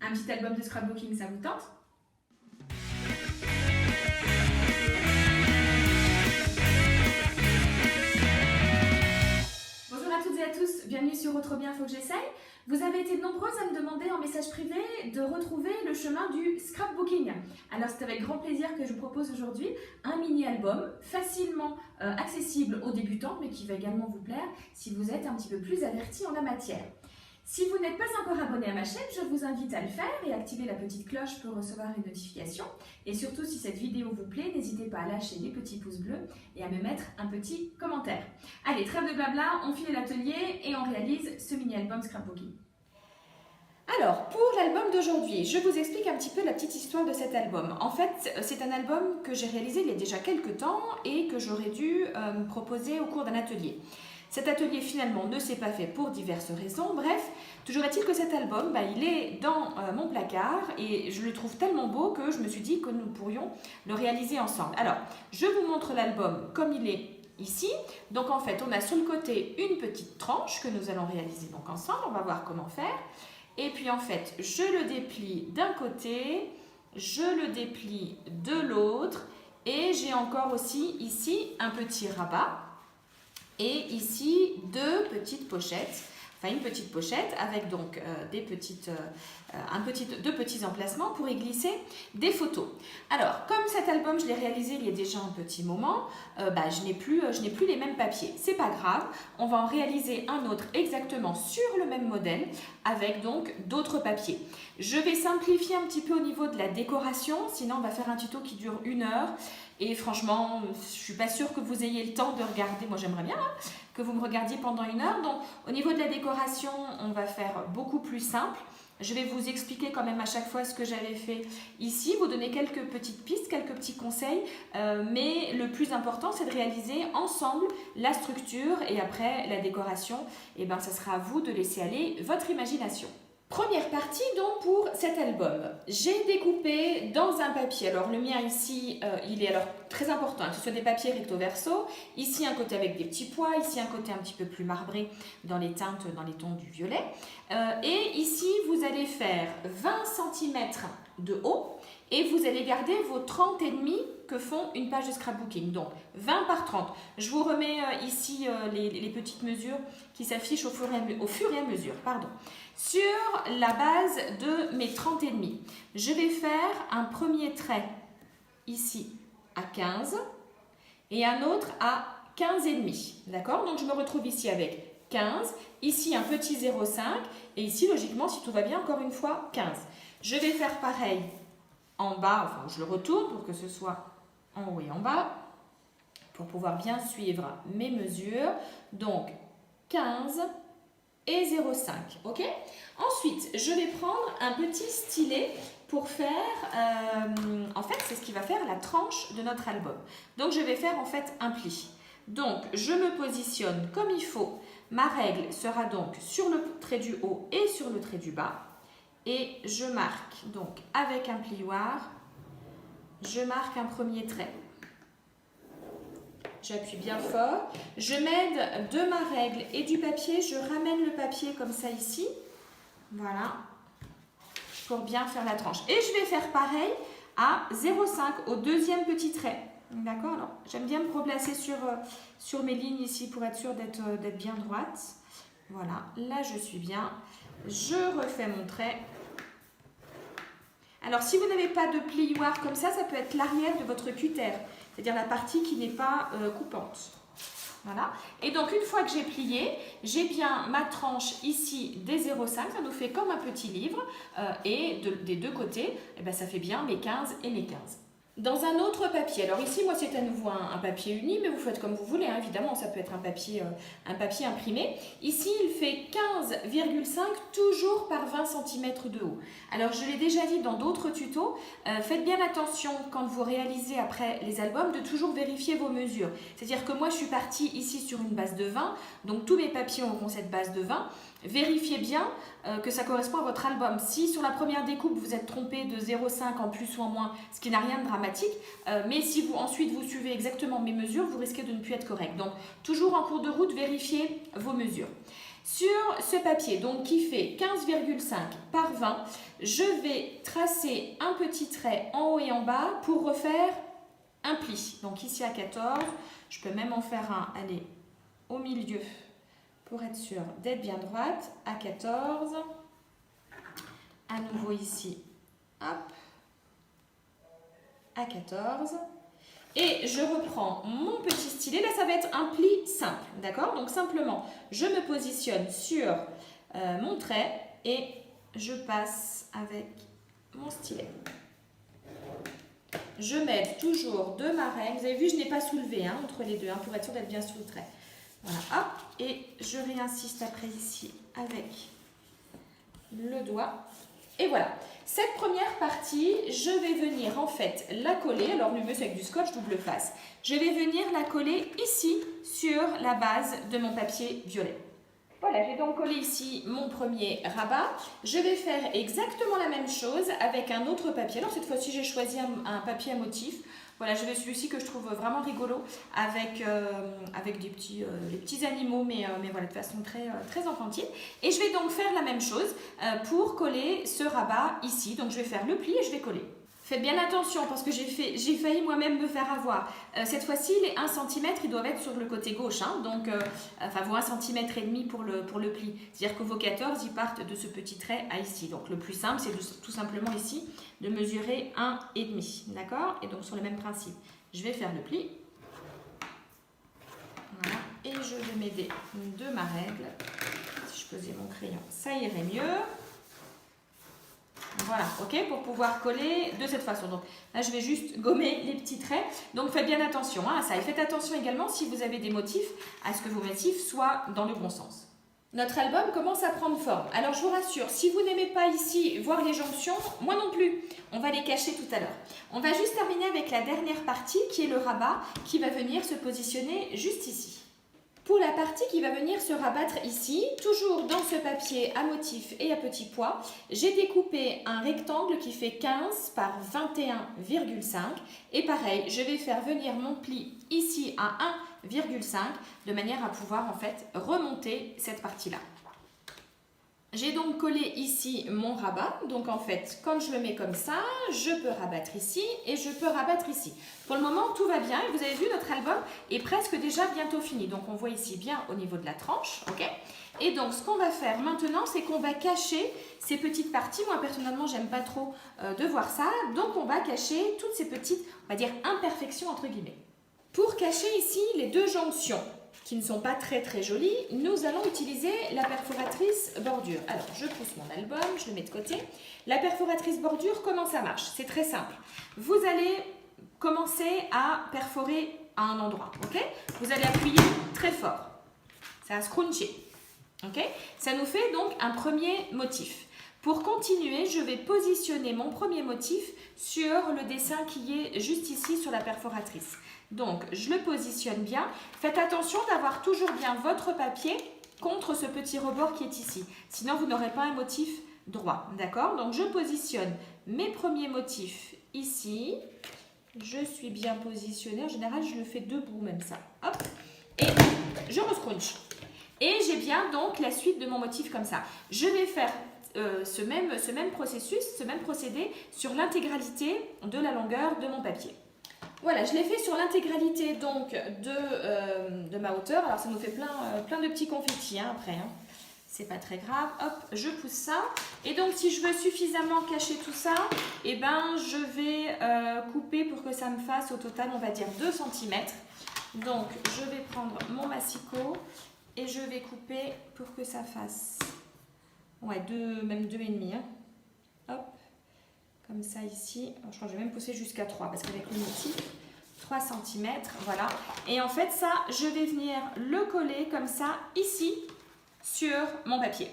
Un petit album de scrapbooking, ça vous tente? Bonjour à toutes et à tous, bienvenue sur Trop bien, faut que j'essaye. Vous avez été nombreuses à me demander en message privé de retrouver le chemin du scrapbooking. Alors c'est avec grand plaisir que je vous propose aujourd'hui un mini-album facilement accessible aux débutants, mais qui va également vous plaire si vous êtes un petit peu plus avertis en la matière. Si vous n'êtes pas encore abonné à ma chaîne, je vous invite à le faire et à activer la petite cloche pour recevoir une notification. Et surtout, si cette vidéo vous plaît, n'hésitez pas à lâcher des petits pouces bleus et à me mettre un petit commentaire. Allez, trêve de blabla, on file à l'atelier et on réalise ce mini-album scrapbooking. Alors, pour l'album d'aujourd'hui, je vous explique un petit peu la petite histoire de cet album. En fait, c'est un album que j'ai réalisé il y a déjà quelques temps et que j'aurais dû proposer au cours d'un atelier. Cet atelier finalement ne s'est pas fait pour diverses raisons. Bref, toujours est-il que cet album, il est dans mon placard et je le trouve tellement beau que je me suis dit que nous pourrions le réaliser ensemble. Alors, je vous montre l'album comme il est ici. Donc en fait, on a sur le côté une petite tranche que nous allons réaliser donc ensemble. On va voir comment faire. Et puis en fait, je le déplie d'un côté, je le déplie de l'autre et j'ai encore aussi ici un petit rabat. Et ici, deux petites pochettes, enfin une petite pochette avec donc deux petits emplacements pour y glisser des photos. Alors, comme cet album, je l'ai réalisé il y a déjà un petit moment, je n'ai plus les mêmes papiers. C'est pas grave, on va en réaliser un autre exactement sur le même modèle avec donc d'autres papiers. Je vais simplifier un petit peu au niveau de la décoration, sinon on va faire un tuto qui dure 1 heure. Et franchement, je ne suis pas sûre que vous ayez le temps de regarder. Moi, j'aimerais bien que vous me regardiez pendant 1 heure. Donc, au niveau de la décoration, on va faire beaucoup plus simple. Je vais vous expliquer quand même à chaque fois ce que j'avais fait ici, vous donner quelques petites pistes, quelques petits conseils. Mais le plus important, c'est de réaliser ensemble la structure et après la décoration. Et ça sera à vous de laisser aller votre imagination. Première partie donc pour cet album. J'ai découpé dans un papier, alors le mien ici, il est alors très important que ce soit des papiers recto verso, ici un côté avec des petits pois, ici un côté un petit peu plus marbré dans les teintes, dans les tons du violet. Et ici vous allez faire 20 cm de haut et vous allez garder vos 30,5 que font une page de scrapbooking. Donc 20 par 30. Je vous remets ici les petites mesures qui s'affichent au fur et à mesure. Sur la base de mes 30,5. Je vais faire un premier trait ici à 15 et un autre à 15,5. D'accord? Donc je me retrouve ici avec 15, ici un petit 0,5 et ici logiquement si tout va bien encore une fois 15. Je vais faire pareil en bas, enfin je le retourne pour que ce soit en haut et en bas pour pouvoir bien suivre mes mesures. Donc 15 et 0,5, ok? Ensuite, je vais prendre un petit stylet pour faire, en fait, c'est ce qui va faire la tranche de notre album. Donc, je vais faire en fait un pli. Donc, je me positionne comme il faut. Ma règle sera donc sur le trait du haut et sur le trait du bas. Et je marque donc avec un plioir, je marque un premier trait. J'appuie bien fort. Je m'aide de ma règle et du papier. Je ramène le papier comme ça ici. Voilà. Pour bien faire la tranche. Et je vais faire pareil à 0,5 au deuxième petit trait. D'accord? Alors, j'aime bien me replacer sur mes lignes ici pour être sûre d'être bien droite. Voilà. Là, je suis bien. Je refais mon trait. Alors, si vous n'avez pas de plioir comme ça peut être l'arrière de votre cutter. C'est-à-dire la partie qui n'est pas coupante. Voilà. Et donc, une fois que j'ai plié, j'ai bien ma tranche ici des 0,5. Ça nous fait comme un petit livre. Et des deux côtés, ça fait bien mes 15 et mes 15. Dans un autre papier, alors ici, moi, c'est à nouveau un papier uni, mais vous faites comme vous voulez, hein, évidemment, ça peut être un papier imprimé. Ici, il fait 15,5, toujours par 20 cm de haut. Alors, je l'ai déjà dit dans d'autres tutos, faites bien attention, quand vous réalisez après les albums, de toujours vérifier vos mesures. C'est-à-dire que moi, je suis partie ici sur une base de 20, donc tous mes papiers auront cette base de 20. Vérifiez bien que ça correspond à votre album. Si sur la première découpe, vous êtes trompé de 0,5 en plus ou en moins, ce qui n'a rien de dramatique, mais si ensuite vous suivez exactement mes mesures, vous risquez de ne plus être correct. Donc, toujours en cours de route, vérifiez vos mesures. Sur ce papier, donc qui fait 15,5 par 20, je vais tracer un petit trait en haut et en bas pour refaire un pli. Donc ici à 14, je peux même en faire un, allez, au milieu pour être sûr d'être bien droite, à 14. À nouveau ici, hop, à 14. Et je reprends mon petit stylet. Là, ça va être un pli simple, d'accord? Donc, simplement, je me positionne sur mon trait et je passe avec mon stylet. Je m'aide toujours de ma règle. Vous avez vu, je n'ai pas soulevé entre les deux pour être sûr d'être bien sur le trait. Voilà, hop. Et je réinsiste après ici avec le doigt. Et voilà, cette première partie, je vais venir en fait la coller, alors le mieux c'est avec du scotch double face. Je vais venir la coller ici sur la base de mon papier violet. Voilà, j'ai donc collé ici mon premier rabat. Je vais faire exactement la même chose avec un autre papier. Alors cette fois-ci, j'ai choisi un papier à motif. Voilà, je vais celui-ci que je trouve vraiment rigolo avec des petits, les petits animaux, mais voilà, de façon très enfantine. Et je vais donc faire la même chose pour coller ce rabat ici. Donc je vais faire le pli et je vais coller. Faites bien attention parce que j'ai failli moi-même me faire avoir. Cette fois-ci, les 1 cm, ils doivent être sur le côté gauche. Donc, enfin, vos 1,5 cm pour le pli. C'est-à-dire que vos 14, ils partent de ce petit trait à ici. Donc, le plus simple, c'est tout simplement ici de mesurer 1,5. D'accord? Et donc, sur le même principe, je vais faire le pli. Voilà. Et je vais m'aider de ma règle. Si je posais mon crayon, ça irait mieux. Voilà, ok, pour pouvoir coller de cette façon. Donc là, je vais juste gommer les petits traits. Donc faites bien attention à ça. Et faites attention également, si vous avez des motifs, à ce que vos motifs soient dans le bon sens. Notre album commence à prendre forme. Alors je vous rassure, si vous n'aimez pas ici voir les jonctions, moi non plus. On va les cacher tout à l'heure. On va juste terminer avec la dernière partie qui est le rabat qui va venir se positionner juste ici. Pour la partie qui va venir se rabattre ici, toujours dans ce papier à motif et à petits pois, j'ai découpé un rectangle qui fait 15 par 21,5 et pareil, je vais faire venir mon pli ici à 1,5 de manière à pouvoir en fait remonter cette partie-là. J'ai donc collé ici mon rabat, donc en fait, quand je le mets comme ça, je peux rabattre ici et je peux rabattre ici. Pour le moment, tout va bien et vous avez vu, notre album est presque déjà bientôt fini. Donc, on voit ici bien au niveau de la tranche, ok? Et donc, ce qu'on va faire maintenant, c'est qu'on va cacher ces petites parties. Moi, personnellement, j'aime pas trop de voir ça. Donc, on va cacher toutes ces petites, on va dire, imperfections, entre guillemets. Pour cacher ici les deux jonctions, qui ne sont pas très jolies, nous allons utiliser la perforatrice bordure. Alors, je pousse mon album, je le mets de côté. La perforatrice bordure, comment ça marche? C'est très simple. Vous allez commencer à perforer à un endroit, ok? Vous allez appuyer très fort. Ça va scruncher, ok? Ça nous fait donc un premier motif. Pour continuer, je vais positionner mon premier motif sur le dessin qui est juste ici sur la perforatrice. Donc, je le positionne bien. Faites attention d'avoir toujours bien votre papier contre ce petit rebord qui est ici. Sinon, vous n'aurez pas un motif droit. D'accord? Donc, je positionne mes premiers motifs ici. Je suis bien positionnée. En général, je le fais debout, même ça. Hop. Et je rescrunch. Et j'ai bien donc la suite de mon motif comme ça. Je vais faire ce même processus, ce même procédé sur l'intégralité de la longueur de mon papier. Voilà, je l'ai fait sur l'intégralité donc de ma hauteur. Alors ça nous fait plein de petits confettis après. C'est pas très grave. Hop, je pousse ça. Et donc si je veux suffisamment cacher tout ça, eh ben, je vais couper pour que ça me fasse au total, on va dire 2 cm. Donc je vais prendre mon massicot et je vais couper pour que ça fasse ouais, même 2,5. Hop. Comme ça ici, je crois que je vais même pousser jusqu'à 3 parce qu'avec le motif, 3 cm, voilà. Et en fait ça, je vais venir le coller comme ça ici sur mon papier.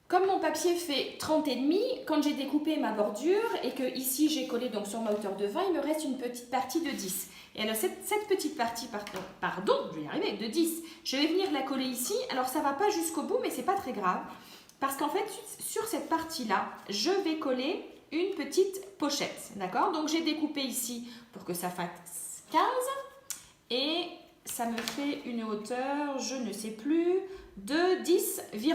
Comme mon papier fait 30,5, quand j'ai découpé ma bordure et que ici j'ai collé donc sur ma hauteur de 20, il me reste une petite partie de 10. Et alors cette petite partie, pardon, je vais y arriver, de 10, je vais venir la coller ici. Alors ça ne va pas jusqu'au bout, mais c'est pas très grave. Parce qu'en fait, sur cette partie-là, je vais coller une petite pochette, d'accord? Donc j'ai découpé ici pour que ça fasse 15 et ça me fait une hauteur, je ne sais plus, de 10,5.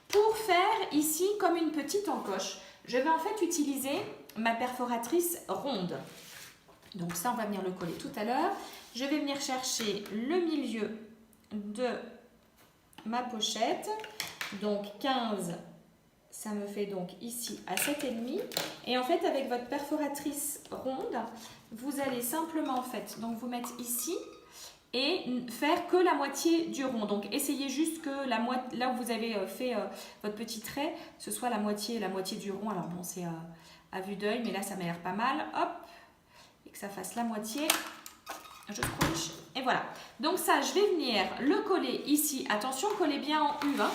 Pour faire ici comme une petite encoche, je vais en fait utiliser ma perforatrice ronde. Donc ça, on va venir le coller tout à l'heure. Je vais venir chercher le milieu de ma pochette. Donc 15, ça me fait donc ici à 7,5. Et en fait, avec votre perforatrice ronde, vous allez simplement en fait, donc vous mettre ici et faire que la moitié du rond. Donc essayez juste que la moitié, là où vous avez fait votre petit trait, ce soit la moitié du rond. Alors bon, c'est à vue d'œil, mais là ça m'a l'air pas mal. Hop, et que ça fasse la moitié. Je scrunch et voilà. Donc ça, je vais venir le coller ici. Attention, collez bien en U. Hein.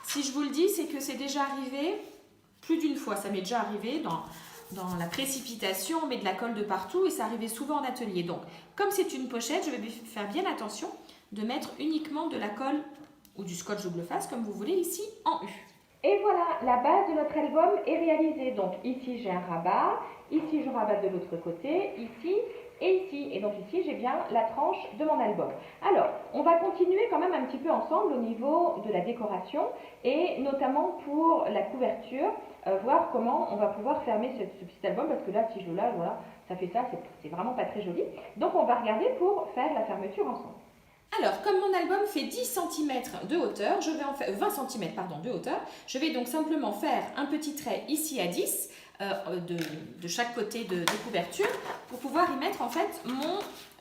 Si je vous le dis, c'est que c'est déjà arrivé plus d'une fois. Ça m'est déjà arrivé dans la précipitation, on met de la colle de partout et ça arrivait souvent en atelier. Donc, comme c'est une pochette, je vais faire bien attention de mettre uniquement de la colle ou du scotch double face, comme vous voulez, ici en U. Et voilà, la base de notre album est réalisée. Donc ici, j'ai un rabat, ici, je rabats de l'autre côté, ici et ici. Et donc ici, j'ai bien la tranche de mon album. Alors, on va continuer quand même un petit peu ensemble au niveau de la décoration et notamment pour la couverture, voir comment on va pouvoir fermer ce petit album parce que là, si je là, voilà, ça fait ça, c'est vraiment pas très joli. Donc, on va regarder pour faire la fermeture ensemble. Alors, comme mon album fait 10 cm de hauteur, je vais en faire 20 cm pardon, de hauteur, je vais donc simplement faire un petit trait ici à 10 de chaque côté de couverture pour pouvoir y mettre en fait mon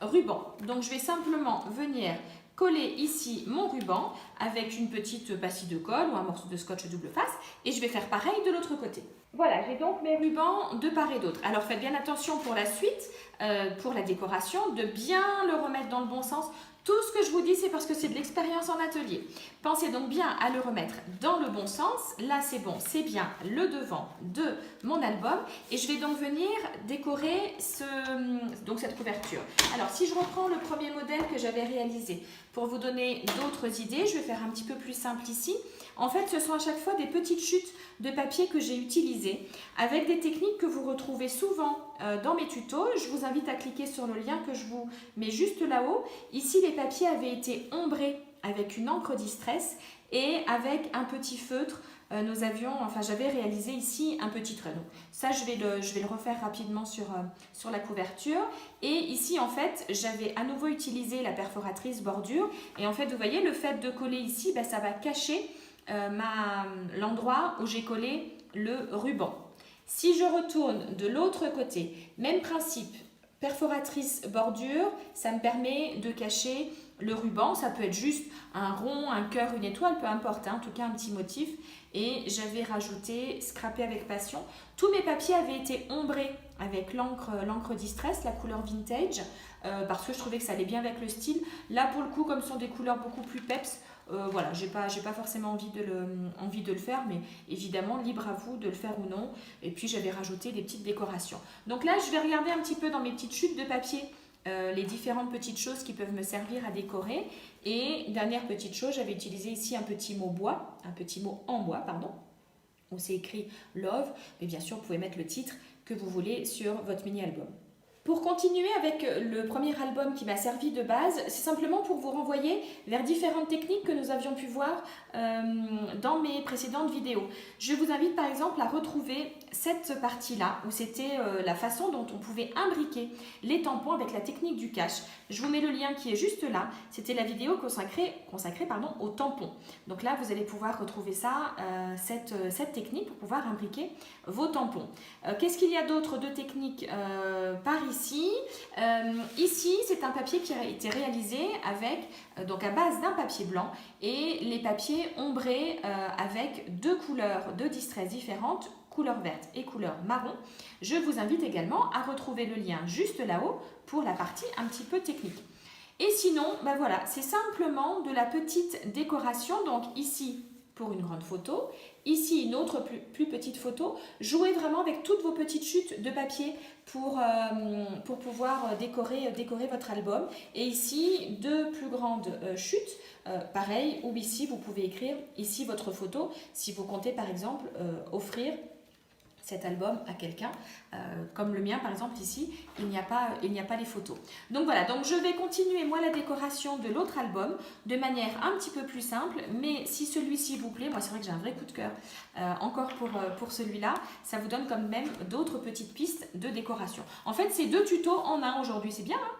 ruban. Donc, je vais simplement venir coller ici mon ruban avec une petite pastille de colle ou un morceau de scotch double face et je vais faire pareil de l'autre côté. Voilà, j'ai donc mes rubans de part et d'autre. Alors faites bien attention pour la suite, pour la décoration, de bien le remettre dans le bon sens. Tout ce que je vous dis, c'est parce que c'est de l'expérience en atelier. Pensez donc bien à le remettre dans le bon sens. Là, c'est bon, c'est bien le devant de mon album. Et je vais donc venir décorer cette couverture. Alors, si je reprends le premier modèle que j'avais réalisé, pour vous donner d'autres idées, je vais faire un petit peu plus simple ici. En fait, ce sont à chaque fois des petites chutes de papier que j'ai utilisées avec des techniques que vous retrouvez souvent dans mes tutos. Je vous invite à cliquer sur le lien que je vous mets juste là-haut. Ici, les papiers avaient été ombrés avec une encre distress et avec un petit feutre. J'avais réalisé ici un petit trait. Donc ça, je vais le refaire rapidement sur la couverture. Et ici, en fait, j'avais à nouveau utilisé la perforatrice bordure. Et en fait, vous voyez, le fait de coller ici, ça va cacher l'endroit où j'ai collé le ruban. Si je retourne de l'autre côté, même principe, perforatrice bordure, ça me permet de cacher le ruban. Ça peut être juste un rond, un cœur, une étoile, peu importe, hein, en tout cas un petit motif. Et j'avais rajouté, scrappé avec passion. Tous mes papiers avaient été ombrés avec l'encre distress, la couleur vintage, parce que je trouvais que ça allait bien avec le style. Là, pour le coup, comme ce sont des couleurs beaucoup plus peps, voilà, j'ai pas forcément envie de le faire, mais évidemment, libre à vous de le faire ou non. Et puis, j'avais rajouté des petites décorations. Donc là, je vais regarder un petit peu dans mes petites chutes de papier les différentes petites choses qui peuvent me servir à décorer. Et dernière petite chose, j'avais utilisé ici un petit mot en bois, pardon, où c'est écrit Love. Mais bien sûr, vous pouvez mettre le titre que vous voulez sur votre mini-album. Pour continuer avec le premier album qui m'a servi de base, c'est simplement pour vous renvoyer vers différentes techniques que nous avions pu voir dans mes précédentes vidéos. Je vous invite par exemple à retrouver cette partie-là, où c'était la façon dont on pouvait imbriquer les tampons avec la technique du cache. Je vous mets le lien qui est juste là. C'était la vidéo consacrée aux tampons. Donc là, vous allez pouvoir retrouver ça, cette technique pour pouvoir imbriquer vos tampons. Qu'est-ce qu'il y a d'autre de techniques par ici? Ici, c'est un papier qui a été réalisé donc à base d'un papier blanc et les papiers ombrés avec deux couleurs de distress différentes, couleur verte et couleur marron. Je vous invite également à retrouver le lien juste là-haut pour la partie un petit peu technique. Et sinon, voilà, c'est simplement de la petite décoration. Donc ici, pour une grande photo, ici une autre plus petite photo. Jouez vraiment avec toutes vos petites chutes de papier pour pouvoir décorer votre album. Et ici, deux plus grandes chutes, pareil, où ici vous pouvez écrire ici votre photo si vous comptez par exemple offrir cet album à quelqu'un, comme le mien par exemple ici, il n'y a pas les photos. Donc voilà, donc je vais continuer moi la décoration de l'autre album de manière un petit peu plus simple, mais si celui-ci vous plaît, moi c'est vrai que j'ai un vrai coup de cœur encore pour celui-là, ça vous donne quand même d'autres petites pistes de décoration. En fait c'est 2 tutos en un aujourd'hui, c'est bien hein?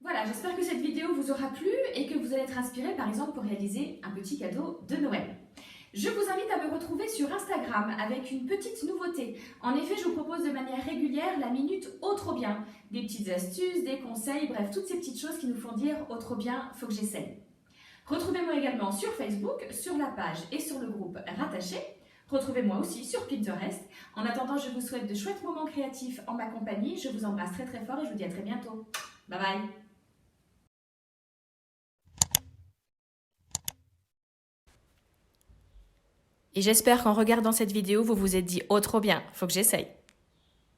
Voilà, j'espère que cette vidéo vous aura plu et que vous allez être inspiré par exemple pour réaliser un petit cadeau de Noël. Je vous invite à me retrouver sur Instagram avec une petite nouveauté. En effet, je vous propose de manière régulière la minute « Oh trop bien ». Des petites astuces, des conseils, bref, toutes ces petites choses qui nous font dire « Oh trop bien, faut que j'essaye ». Retrouvez-moi également sur Facebook, sur la page et sur le groupe rattaché. Retrouvez-moi aussi sur Pinterest. En attendant, je vous souhaite de chouettes moments créatifs en ma compagnie. Je vous embrasse très très fort et je vous dis à très bientôt. Bye bye. Et j'espère qu'en regardant cette vidéo, vous vous êtes dit « Oh trop bien, faut que j'essaye ».